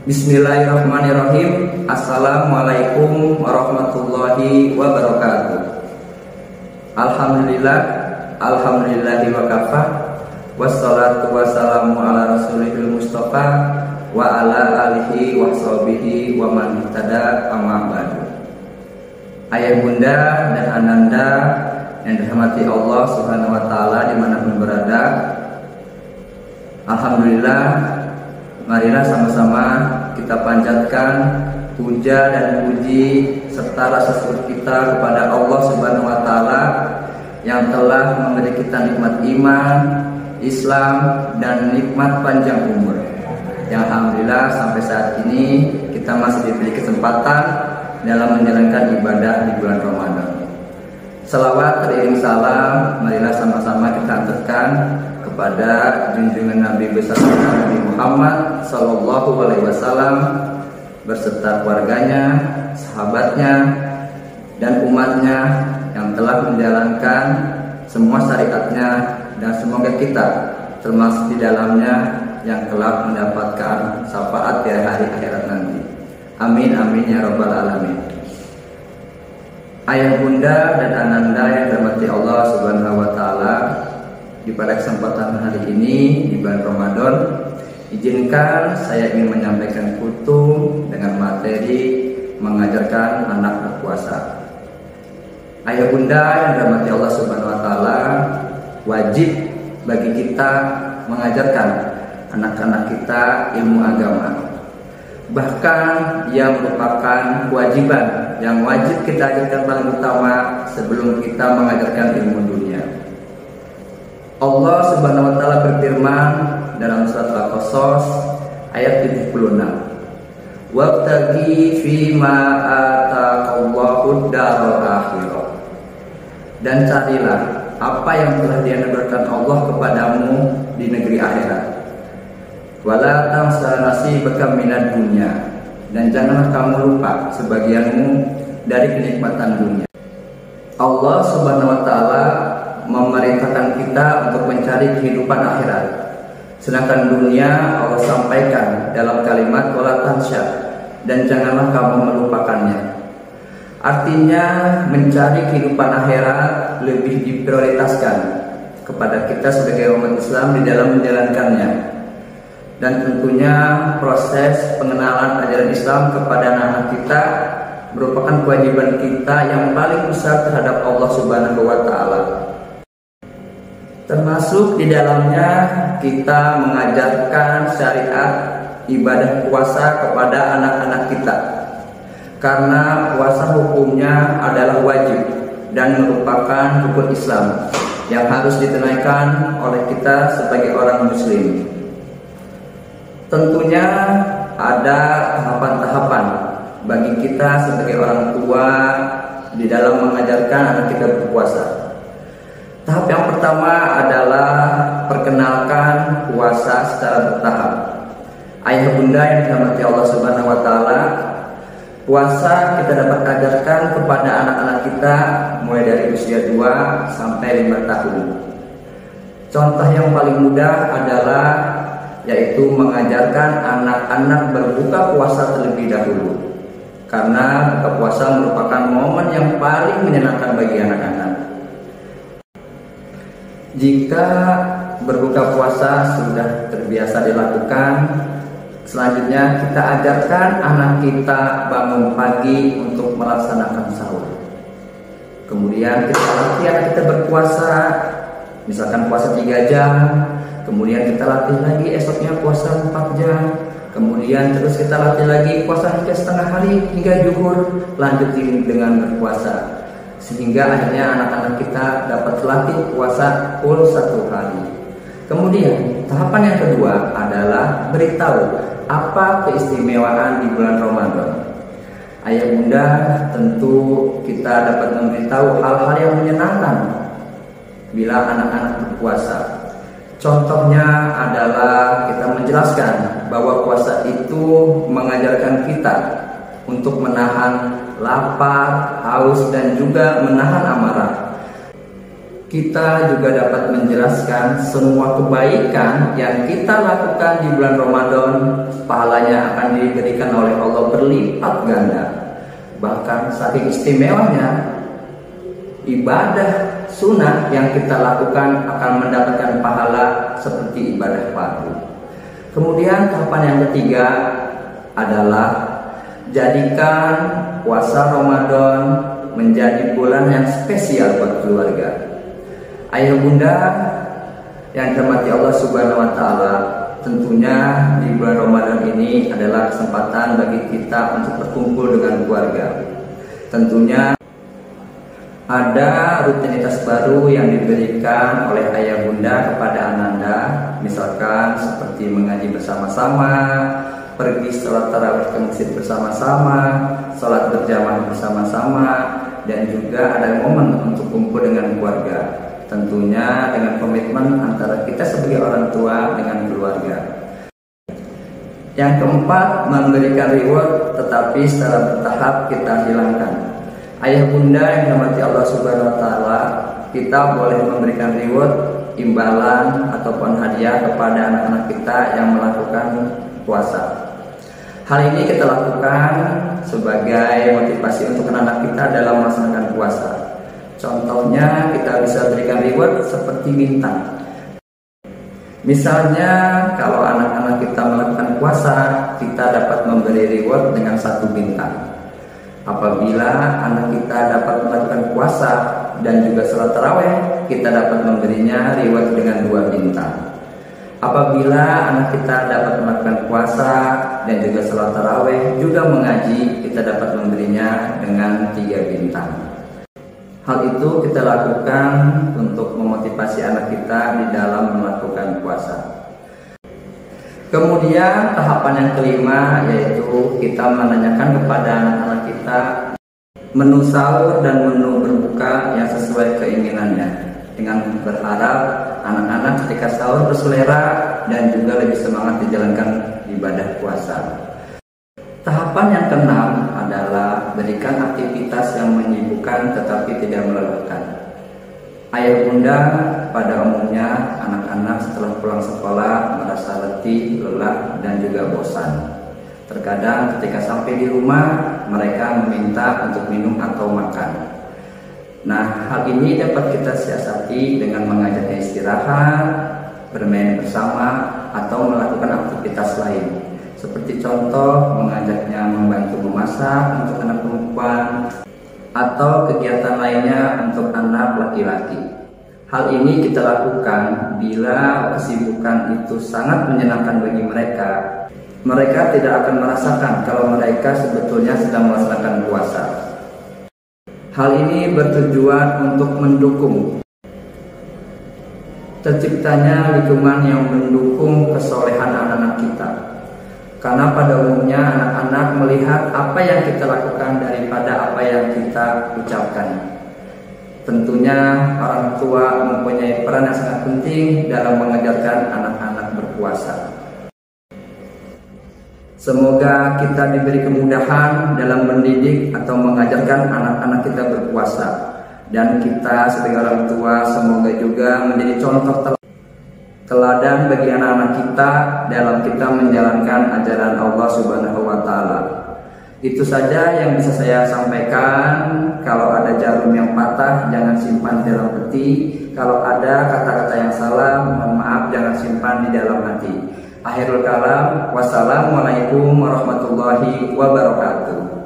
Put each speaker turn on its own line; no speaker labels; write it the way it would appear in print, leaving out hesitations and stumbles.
Bismillahirrahmanirrahim. Assalamualaikum warahmatullahi wabarakatuh. Alhamdulillahi wa kafa. Wassalatu wassalamu ala rasulihil mustafa wa ala alihi wa sahbihi wa man ihtada amma ba'du. Ayah bunda dan ananda yang dirahmati Allah Subhanahu wa taala dimanapun berada, alhamdulillah, marilah sama-sama kita panjatkan puja dan puji serta rasa syukur kita kepada Allah Subhanahu wa taala yang telah memberi kita nikmat iman, Islam, dan nikmat panjang umur. Yang alhamdulillah sampai saat ini kita masih diberi kesempatan dalam menjalankan ibadah di bulan Ramadan. Selawat teriring salam, marilah sama-sama kita antarkan kepada junjungan Nabi besar Nabi Muhammad Sallallahu Alaihi Wasallam berserta keluarganya, sahabatnya, dan umatnya yang telah menjalankan semua syariatnya, dan semoga kita termasuk di dalamnya yang kelak mendapatkan syafaat di hari akhirat nanti. Amin amin ya rabbal alamin. Ayah bunda dan ananda yang dirahmati Allah Subhanahu wa taala, di pada kesempatan hari ini di bulan Ramadan, izinkan saya ingin menyampaikan kutum dengan materi mengajarkan anak berpuasa. Ayah bunda yang dirahmati Allah Subhanahu wa taala, wajib bagi kita mengajarkan anak-anak kita ilmu agama. Bahkan yang merupakan kewajiban yang wajib kita ajarkan paling utama sebelum kita mengajarkan ilmu dunia. Allah Subhanahu wa taala berfirman dalam surat Al-Qasas ayat 76. Wabtaghi fima ataqallahu daral akhirah. Dan carilah apa yang telah dianugerahkan Allah kepadamu di negeri akhirat. Wala tansa nasibaka minad dunya. Dan janganlah kamu lupa sebagianmu dari kenikmatan dunia. Allah Subhanahu wa taala memerintahkan kita untuk mencari kehidupan akhirat. Sedangkan dunia Allah sampaikan dalam kalimat wala tansya, dan janganlah kamu melupakannya. Artinya mencari kehidupan akhirat lebih diprioritaskan kepada kita sebagai umat Islam di dalam menjalankannya. Dan tentunya proses pengenalan ajaran Islam kepada anak-anak kita merupakan kewajiban kita yang paling besar terhadap Allah Subhanahu wa taala. Termasuk di dalamnya kita mengajarkan syariat ibadah puasa kepada anak-anak kita. Karena puasa hukumnya adalah wajib dan merupakan rukun Islam yang harus ditunaikan oleh kita sebagai orang muslim. Tentunya ada tahapan-tahapan bagi kita sebagai orang tua di dalam mengajarkan anak kita berpuasa. Tahap yang pertama adalah perkenalkan puasa secara bertahap. Ayah bunda yang dirahmati Allah Subhanahu wa taala, puasa kita dapat ajarkan kepada anak-anak kita mulai dari usia 2 sampai 5 tahun. Contoh yang paling mudah adalah yaitu mengajarkan anak-anak berbuka puasa terlebih dahulu. Karena buka puasa merupakan momen yang paling menyenangkan bagi anak-anak. Jika berbuka puasa sudah terbiasa dilakukan, selanjutnya kita ajarkan anak kita bangun pagi untuk melaksanakan sahur. Kemudian kita latih anak kita berpuasa, misalkan puasa 3 jam, kemudian kita latih lagi esoknya puasa 4 jam, kemudian terus kita latih lagi puasa hingga setengah hari hingga zuhur, lanjutin dengan berpuasa. Sehingga akhirnya anak-anak kita dapat terlatih puasa full 1 hari. Kemudian tahapan yang kedua adalah beritahu apa keistimewaan di bulan Ramadan. Ayah bunda, tentu kita dapat memberitahu hal-hal yang menyenangkan bila anak-anak berpuasa. Contohnya adalah kita menjelaskan bahwa puasa itu mengajarkan kita untuk menahan lapar, haus, dan juga menahan amarah. Kita juga dapat menjelaskan semua kebaikan yang kita lakukan di bulan Ramadan, pahalanya akan dilipat berlipat ganda. Bahkan saking istimewanya, ibadah sunnah yang kita lakukan akan mendapatkan pahala seperti ibadah fardu. Kemudian tahapan yang ketiga adalah jadikan puasa Ramadan menjadi bulan yang spesial buat keluarga. Ayah bunda yang dirahmati Allah Subhanahu wa taala, tentunya di bulan Ramadan ini adalah kesempatan bagi kita untuk berkumpul dengan keluarga. Tentunya ada rutinitas baru yang diberikan oleh ayah bunda kepada ananda, misalkan seperti mengaji bersama-sama, pergi sholat tarawih ke masjid bersama-sama, sholat berjamaah bersama-sama, dan juga ada momen untuk kumpul dengan keluarga. Tentunya dengan komitmen antara kita sebagai orang tua dengan keluarga. Yang keempat, memberikan reward tetapi secara bertahap kita hilangkan. Ayah bunda yang dirahmati Allah Subhanahu wa taala, kita boleh memberikan reward, imbalan ataupun hadiah kepada anak-anak kita yang melakukan puasa. Hal ini kita lakukan sebagai motivasi untuk anak-anak kita dalam melaksanakan puasa. Contohnya kita bisa berikan reward seperti bintang. Misalnya kalau anak-anak kita melakukan puasa, kita dapat memberi reward dengan 1 bintang. Apabila anak kita dapat melakukan puasa dan juga sholat tarawih, kita dapat memberinya reward dengan 2 bintang. Apabila anak kita dapat melakukan puasa dan juga sholat tarawih, juga mengaji, kita dapat memberinya dengan 3 bintang. Hal itu kita lakukan untuk memotivasi anak kita di dalam melakukan puasa. Kemudian tahapan yang kelima yaitu kita menanyakan kepada anak-anak kita menu sahur dan menu berbuka yang sesuai keinginannya, dengan berharap anak-anak ketika sahur berselera dan juga lebih semangat menjalankan ibadah puasa. Tahapan yang keenam adalah berikan aktivitas yang menyibukkan tetapi tidak melelahkan. Ayah bunda pada umumnya anak-anak setelah pulang sekolah merasa letih, lelah, dan juga bosan. Terkadang ketika sampai di rumah mereka meminta untuk minum atau makan. Nah, hal ini dapat kita siasati dengan mengajaknya istirahat, bermain bersama, atau melakukan aktivitas lain. Seperti contoh mengajaknya membantu memasak untuk anak perempuan atau kegiatan lainnya untuk anak laki-laki. Hal ini kita lakukan bila kesibukan itu sangat menyenangkan bagi mereka. Mereka tidak akan merasakan kalau mereka sebetulnya sedang melaksanakan puasa. Hal ini bertujuan untuk mendukung terciptanya lingkungan yang mendukung kesolehan anak-anak kita. Karena pada umumnya anak-anak melihat apa yang kita lakukan daripada apa yang kita ucapkan. Tentunya orang tua mempunyai peran yang sangat penting dalam mengajarkan anak-anak berpuasa. Semoga kita diberi kemudahan dalam mendidik atau mengajarkan anak-anak kita berpuasa. Dan kita sebagai orang tua semoga juga menjadi contoh teladan bagi anak-anak kita dalam kita menjalankan ajaran Allah Subhanahu wa taala. Itu saja yang bisa saya sampaikan. Kalau ada jarum yang patah jangan simpan di dalam peti. Kalau ada kata-kata yang salah, mohon maaf, jangan simpan di dalam hati. Akhirul kalam, wassalamualaikum warahmatullahi wabarakatuh.